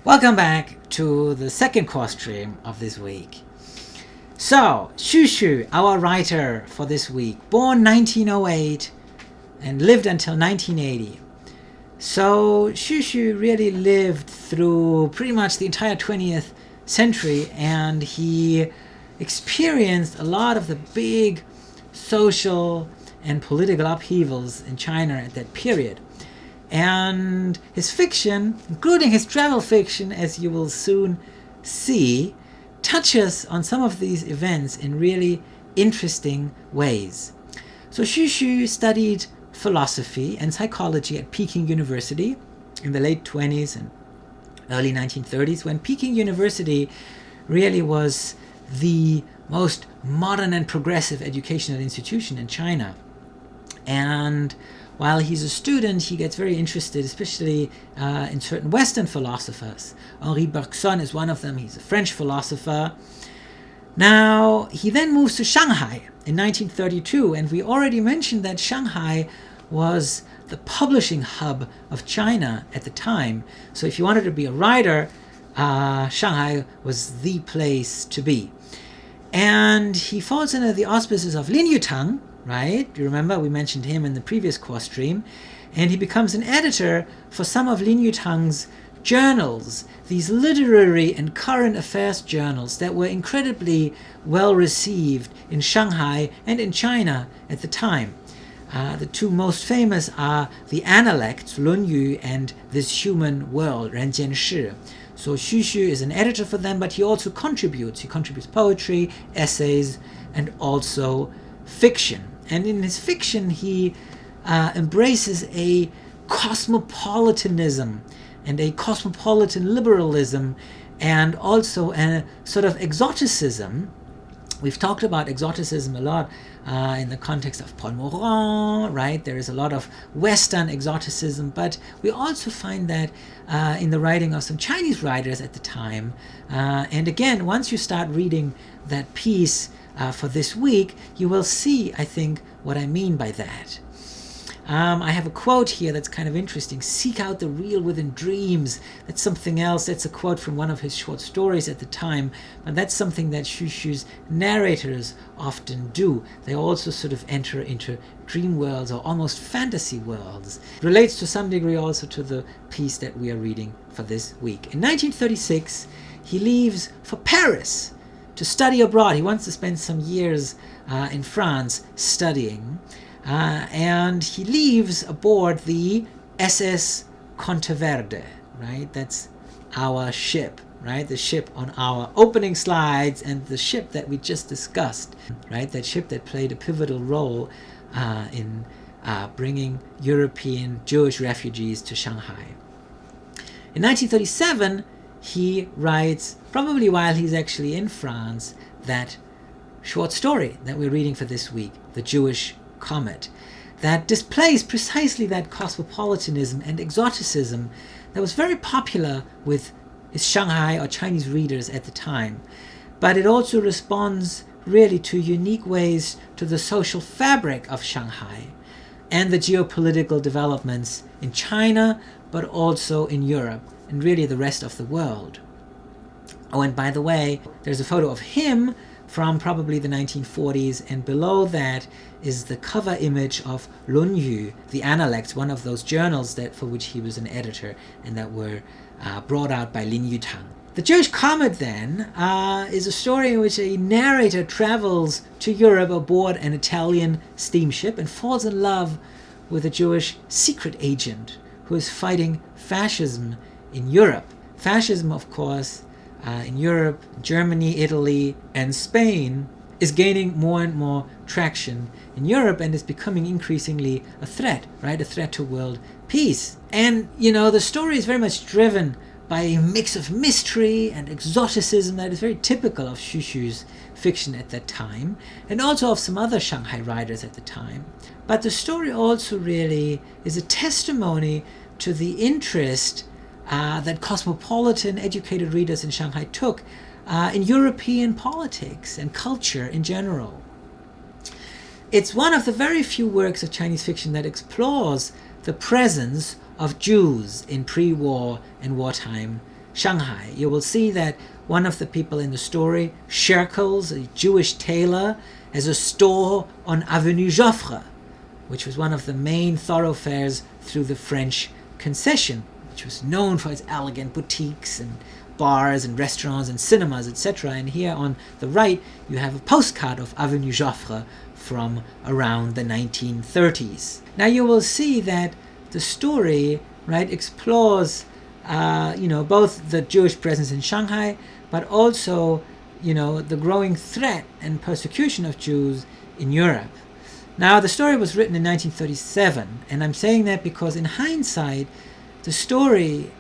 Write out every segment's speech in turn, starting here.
Welcome back to the second course stream of this week. So, Xu Xu, our writer for this week, born 1908 and lived until 1980. So, Xu Xu really lived through pretty much the entire 20th century, and he experienced a lot of the big social and political upheavals in China at that period. And his fiction, including his travel fiction, as you will soon see, touches on some of these events in really interesting ways. So Xu Xu studied philosophy and psychology at Peking University in the late 20s and early 1930s, when Peking University really was the most modern and progressive educational institution in China. And while he's a student, he gets very interested, especially in certain Western philosophers. Henri Bergson is one of them. He's a French philosopher. Now, he then moves to Shanghai in 1932, and we already mentioned that Shanghai was the publishing hub of China at the time. So if you wanted to be a writer, Shanghai was the place to be. And he falls under the auspices of Lin Yutang, right? You remember we mentioned him in the previous course stream, and he becomes an editor for some of Lin Yutang's journals, these literary and current affairs journals that were incredibly well received in Shanghai and in China at the time. The two most famous are the Analects, 论语, and This Human World, 人间世. So Xu Xu is an editor for them, but he also contributes. He contributes poetry, essays, and also fiction. And in his fiction, he embraces a cosmopolitanism and a cosmopolitan liberalism, and also a sort of exoticism. We've talked about exoticism a lot in the context of Paul Morand, right? There is a lot of Western exoticism, but we also find that in the writing of some Chinese writers at the time. And again, once you start reading that piece for this week, you will see, I think, what I mean by that. I have a quote here that's kind of interesting. Seek out the real within dreams. That's something else. That's a quote from one of his short stories at the time. But that's something that Xu Xu's narrators often do. They also sort of enter into dream worlds or almost fantasy worlds. It relates to some degree also to the piece that we are reading for this week. In 1936, he leaves for Paris to study abroad. He wants to spend some years in France studying. And he leaves aboard the SS Conteverde, right? That's our ship, right? The ship on our opening slides and the ship that we just discussed, right? That ship that played a pivotal role in bringing European Jewish refugees to Shanghai. In 1937, he writes, probably while he's actually in France, that short story that we're reading for this week, The Jewish Comet, that displays precisely that cosmopolitanism and exoticism that was very popular with his Shanghai or Chinese readers at the time. But it also responds really to unique ways to the social fabric of Shanghai and the geopolitical developments in China, but also in Europe and really the rest of the world. Oh, and by the way, there's a photo of him from probably the 1940s, and below that is the cover image of 论语, the Analects, one of those journals that for which he was an editor and that were brought out by Lin Yutang. The Jewish Comet, then, is a story in which a narrator travels to Europe aboard an Italian steamship and falls in love with a Jewish secret agent who is fighting fascism in Europe. Fascism, of course, in Europe, Germany, Italy, and Spain is gaining more and more traction in Europe and is becoming increasingly a threat, right? A threat to world peace. And, the story is very much driven by a mix of mystery and exoticism that is very typical of Xu Xu's fiction at that time, and also of some other Shanghai writers at the time. But the story also really is a testimony to the interest that cosmopolitan, educated readers in Shanghai took in European politics and culture in general. It's one of the very few works of Chinese fiction that explores the presence of Jews in pre-war and wartime Shanghai. You will see that one of the people in the story, Sherkels, a Jewish tailor, has a store on Avenue Joffre, which was one of the main thoroughfares through the French concession, which was known for its elegant boutiques and bars and restaurants and cinemas, etc. And here on the right, you have a postcard of Avenue Joffre from around the 1930s. Now you will see that the story, right, explores, both the Jewish presence in Shanghai, but also, the growing threat and persecution of Jews in Europe. Now, the story was written in 1937, and I'm saying that because in hindsight, the story,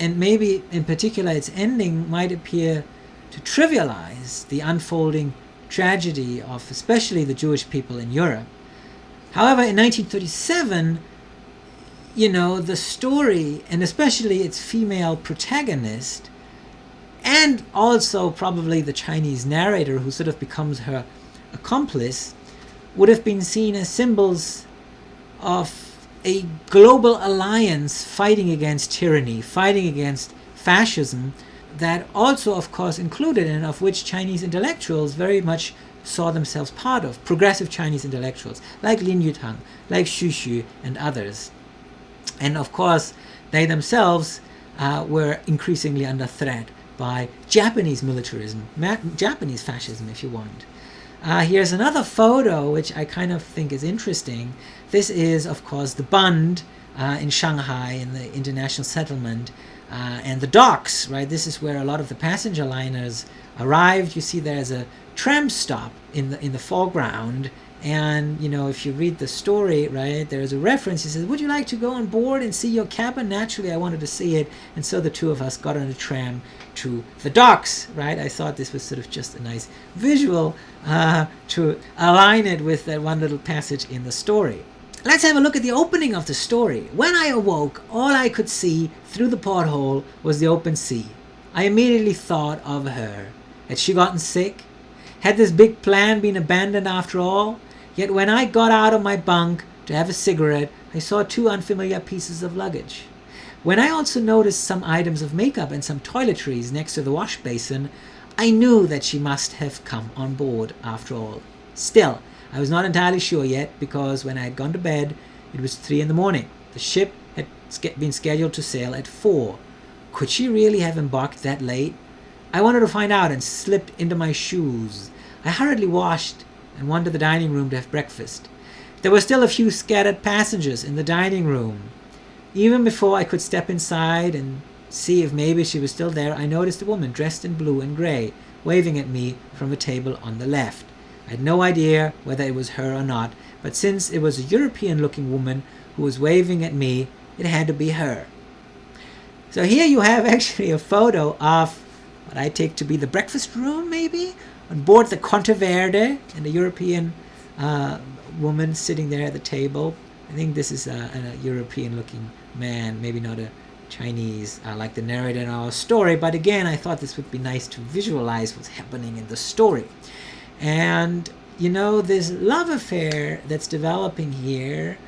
and maybe in particular its ending, might appear to trivialize the unfolding tragedy of especially the Jewish people in Europe. However, in 1937, the story, and especially its female protagonist, and also probably the Chinese narrator who sort of becomes her accomplice, would have been seen as symbols of a global alliance fighting against tyranny, fighting against fascism, that also, of course, included and of which Chinese intellectuals very much saw themselves part of. Progressive Chinese intellectuals like Lin Yutang, like Xu Xu, and others. And of course, they themselves were increasingly under threat by Japanese militarism, Japanese fascism, if you want. Here's another photo which I kind of think is interesting. This is, of course, the Bund in Shanghai, in the international settlement, and the docks, right? This is where a lot of the passenger liners arrived. You see there's a tram stop in the foreground, and if you read the story, right, there's a reference. He says, would you like to go on board and see your cabin? Naturally, I wanted to see it, and so the two of us got on a tram to the docks, right? I thought this was sort of just a nice visual to align it with that one little passage in the story. Let's have a look at the opening of the story. When I awoke, all I could see through the porthole was the open sea. I immediately thought of her. Had she gotten sick? Had this big plan been abandoned after all? Yet when I got out of my bunk to have a cigarette, I saw two unfamiliar pieces of luggage. When I also noticed some items of makeup and some toiletries next to the wash basin, I knew that she must have come on board after all. Still, I was not entirely sure yet, because when I had gone to bed, it was 3 a.m. The ship had been scheduled to sail at 4. Could she really have embarked that late? I wanted to find out and slipped into my shoes. I hurriedly washed and went to the dining room to have breakfast. There were still a few scattered passengers in the dining room. Even before I could step inside and see if maybe she was still there, I noticed a woman dressed in blue and grey, waving at me from a table on the left. I had no idea whether it was her or not, but since it was a European-looking woman who was waving at me, it had to be her. So here you have actually a photo of what I take to be the breakfast room, maybe, on board the Conteverde, and a European woman sitting there at the table. I think this is a European-looking man, maybe not a Chinese, like the narrator in our story, but again, I thought this would be nice to visualize what's happening in the story. And, this love affair that's developing here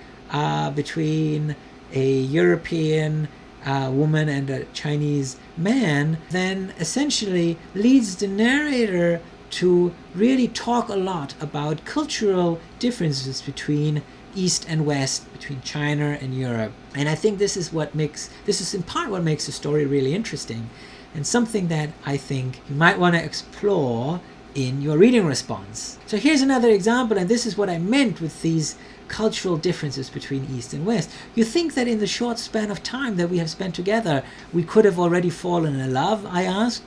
between a European woman and a Chinese man then essentially leads the narrator to really talk a lot about cultural differences between East and West, between China and Europe. And I think this is in part what makes the story really interesting, and something that I think you might want to explore in your reading response. So here's another example, and this is what I meant with these cultural differences between East and West. You think that in the short span of time that we have spent together, we could have already fallen in love, I asked.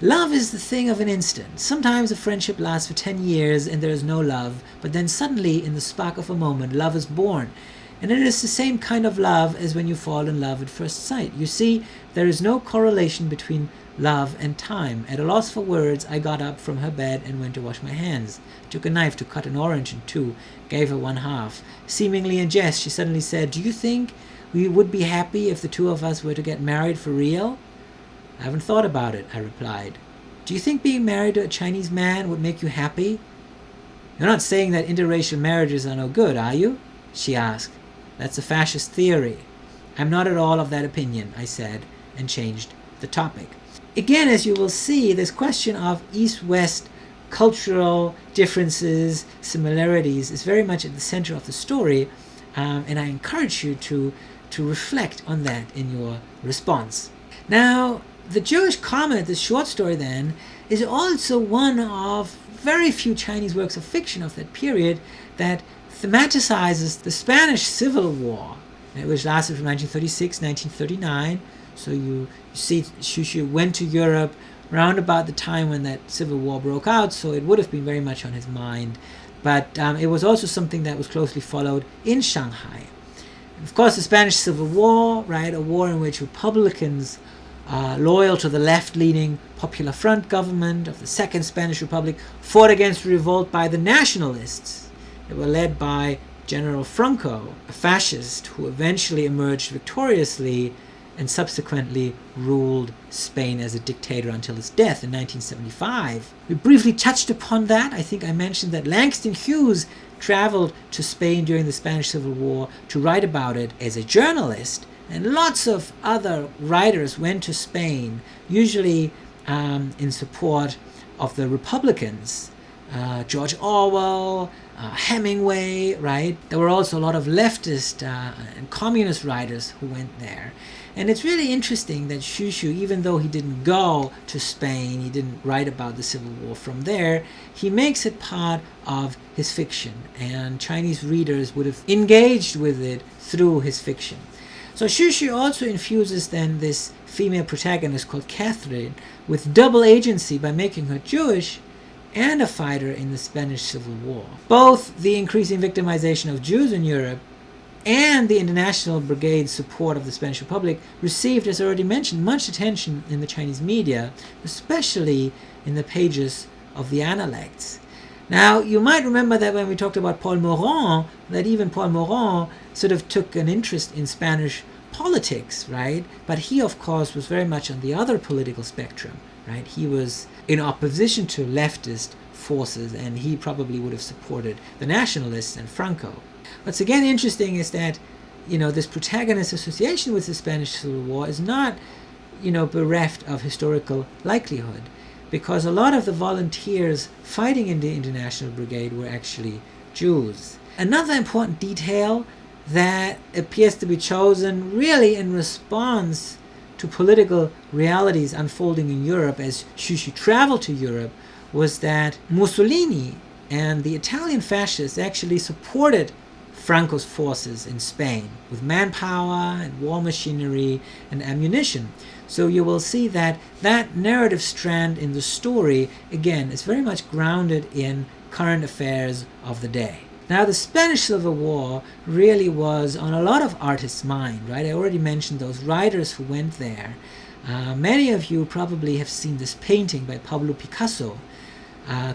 Love is the thing of an instant. Sometimes a friendship lasts for 10 years and there is no love, but then suddenly, in the spark of a moment, love is born. And it is the same kind of love as when you fall in love at first sight. You see, there is no correlation between love and time. At a loss for words, I got up from her bed and went to wash my hands. Took a knife to cut an orange in two, gave her one half. Seemingly in jest, she suddenly said, "Do you think we would be happy if the two of us were to get married for real?" "I haven't thought about it," I replied. "Do you think being married to a Chinese man would make you happy?" "You're not saying that interracial marriages are no good, are you?" she asked. "That's a fascist theory." "I'm not at all of that opinion," I said, and changed the topic. Again, as you will see, this question of East-West cultural differences, similarities is very much at the center of the story, and I encourage you to reflect on that in your response. Now, The Jewish Comet, this short story then, is also one of very few Chinese works of fiction of that period that thematicizes the Spanish Civil War, which lasted from 1936 to 1939. So you see Xu Xu went to Europe round about the time when that civil war broke out, so it would have been very much on his mind. But it was also something that was closely followed in Shanghai. And of course, the Spanish Civil War, right, a war in which Republicans loyal to the left-leaning Popular Front government of the Second Spanish Republic fought against revolt by the nationalists. They were led by General Franco, a fascist who eventually emerged victoriously and subsequently ruled Spain as a dictator until his death in 1975. We briefly touched upon that. I think I mentioned that Langston Hughes traveled to Spain during the Spanish Civil War to write about it as a journalist, and lots of other writers went to Spain, usually in support of the Republicans. George Orwell, Hemingway, right? There were also a lot of leftist and communist writers who went there. And it's really interesting that Xu Xu, even though he didn't go to Spain, he didn't write about the Civil War from there, he makes it part of his fiction, and Chinese readers would have engaged with it through his fiction. So Xu Xu also infuses then this female protagonist called Catherine with double agency by making her Jewish and a fighter in the Spanish Civil War. Both the increasing victimization of Jews in Europe and the International Brigade's support of the Spanish Republic received, as I already mentioned, much attention in the Chinese media, especially in the pages of the Analects. Now, you might remember that when we talked about Paul Morand, that even Paul Morand sort of took an interest in Spanish politics, right? But he, of course, was very much on the other political spectrum, right? He was in opposition to leftist forces, and he probably would have supported the nationalists and Franco. What's again interesting is that, this protagonist's association with the Spanish Civil War is not, bereft of historical likelihood, because a lot of the volunteers fighting in the International Brigade were actually Jews. Another important detail that appears to be chosen really in response to political realities unfolding in Europe as Xu Xu traveled to Europe was that Mussolini and the Italian fascists actually supported Franco's forces in Spain with manpower and war machinery and ammunition. So you will see that that narrative strand in the story, again, is very much grounded in current affairs of the day. Now, the Spanish Civil War really was on a lot of artists' mind, right? I already mentioned those writers who went there. Many of you probably have seen this painting by Pablo Picasso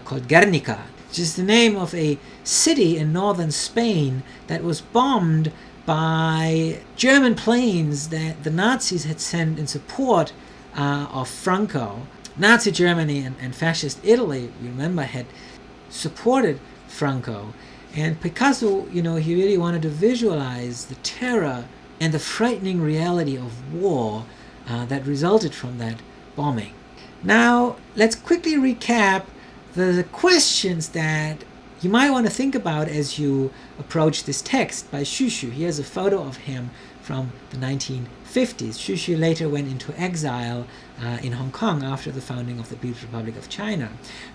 called Guernica, which is the name of a city in northern Spain that was bombed by German planes that the Nazis had sent in support of Franco. Nazi Germany and fascist Italy, you remember, had supported Franco. And Picasso, he really wanted to visualize the terror and the frightening reality of war that resulted from that bombing. Now, let's quickly recap the questions that you might want to think about as you approach this text by Xu Xu. Here's a photo of him from the 1950s. Xu Xu later went into exile in Hong Kong after the founding of the People's Republic of China.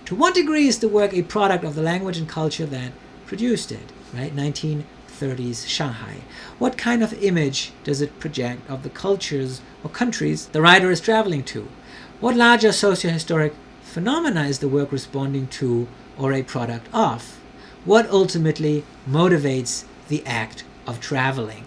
To what degree is the work a product of the language and culture that produced it, right? 1930s Shanghai. What kind of image does it project of the cultures or countries the writer is traveling to? What larger socio-historic phenomena is the work responding to or a product of? What ultimately motivates the act of traveling?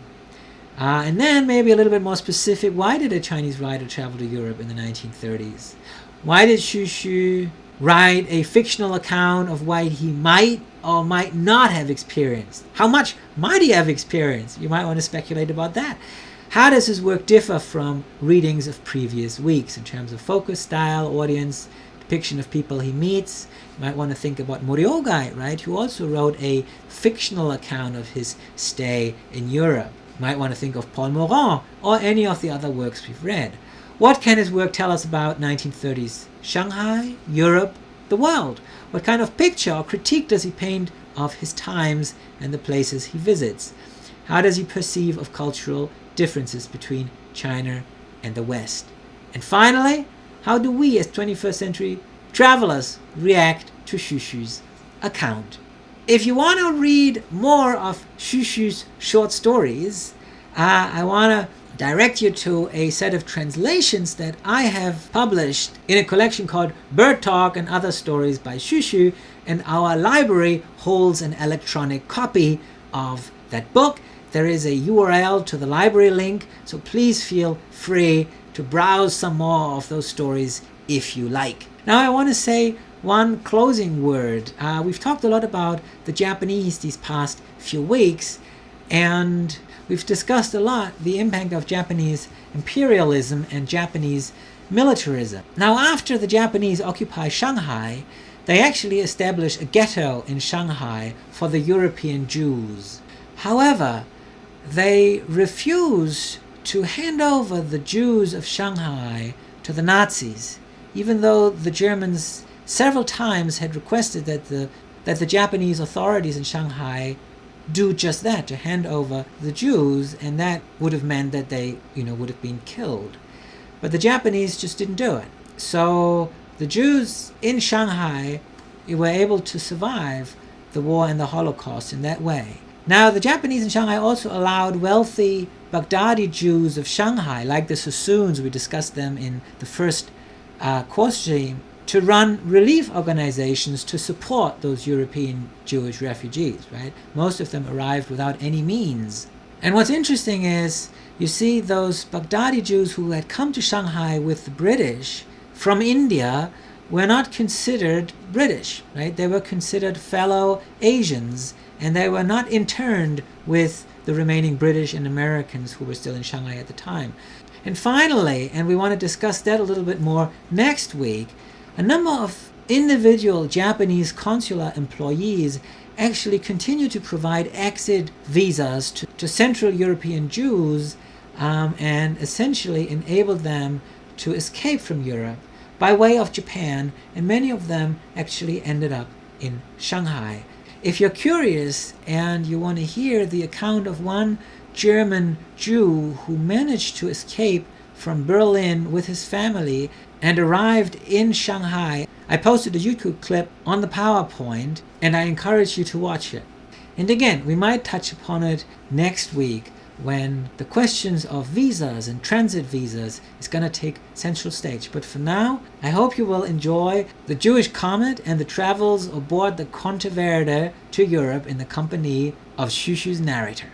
And then maybe a little bit more specific, why did a Chinese writer travel to Europe in the 1930s? Why did Xu Xu write a fictional account of what he might or might not have experienced? How much might he have experienced? You might want to speculate about that. How does his work differ from readings of previous weeks in terms of focus, style, audience, depiction of people he meets? You might want to think about Moriogai, right, who also wrote a fictional account of his stay in Europe. You might want to think of Paul Morand or any of the other works we've read. What can his work tell us about 1930s Shanghai, Europe, the world? What kind of picture or critique does he paint of his times and the places he visits? How does he perceive of cultural differences between China and the West? And finally, how do we as 21st century travelers react to Xu Xu's account? If you want to read more of Xu Xu's short stories, I want to direct you to a set of translations that I have published in a collection called Bird Talk and Other Stories by Xu Xu, and our library holds an electronic copy of that book. There is a URL to the library link, so please feel free to browse some more of those stories if you like. Now I want to say one closing word. We've talked a lot about the Japanese these past few weeks, and we've discussed a lot the impact of Japanese imperialism and Japanese militarism. Now, after the Japanese occupy Shanghai, they actually establish a ghetto in Shanghai for the European Jews. However, they refuse to hand over the Jews of Shanghai to the Nazis, even though the Germans several times had requested that the Japanese authorities in Shanghai do just that, to hand over the Jews, and that would have meant that they, would have been killed. But the Japanese just didn't do it. So the Jews in Shanghai were able to survive the war and the Holocaust in that way. Now, the Japanese in Shanghai also allowed wealthy Baghdadi Jews of Shanghai, like the Sassoons, we discussed them in the first course regime, to run relief organizations to support those European Jewish refugees, right? Most of them arrived without any means. And what's interesting is, you see those Baghdadi Jews who had come to Shanghai with the British from India were not considered British, right? They were considered fellow Asians, and they were not interned with the remaining British and Americans who were still in Shanghai at the time. And finally, and we want to discuss that a little bit more next week, a number of individual Japanese consular employees actually continue to provide exit visas to Central European Jews and essentially enable them to escape from Europe by way of Japan, and many of them actually ended up in Shanghai. If you're curious and you want to hear the account of one German Jew who managed to escape from Berlin with his family and arrived in Shanghai, I posted a YouTube clip on the PowerPoint, and I encourage you to watch it. And again, we might touch upon it next week when the questions of visas and transit visas is going to take central stage. But for now, I hope you will enjoy the Jewish Comet and the travels aboard the Conte Verde to Europe in the company of Xu Xu's narrator.